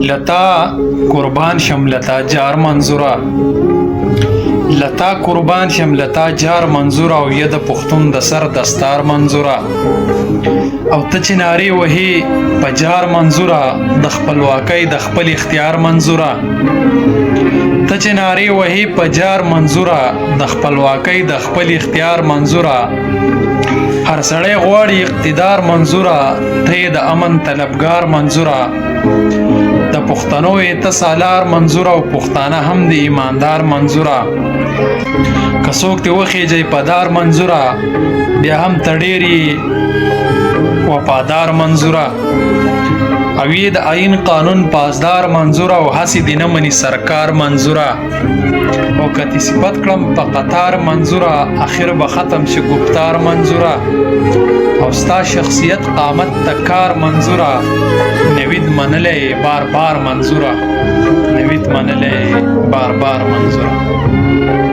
لتا قربان شم لتا جار منظوره لتا قربان شم لتا جار منظوره او ید پختون د سر دستار منظوره او ته چې ناری وهي په جار منظوره د خپلواکۍ د خپل اختیار منظوره ته چې ناری وهي په جار منظوره د خپلواکۍ د خپل اختیار منظوره هر سړی غواړي اقتدار منظوره ته د امن طلبګار منظوره د پښتنو ته سالار منظوره او پښتانه هم د ایماندار منظوره که څوک ته وخیږي پدار منظوره بیا هم تډيري وفادار منظوره او د آئین قانون پاسدار منظوره او حسی دینه منی سرکار منظوره او کتی صفت کلم په قطار منظوره اخر به ختم شي گفتار منظوره او ستا شخصیت قامت تکار منظوره نوید منله بار بار منظوره نوید منله بار بار منظوره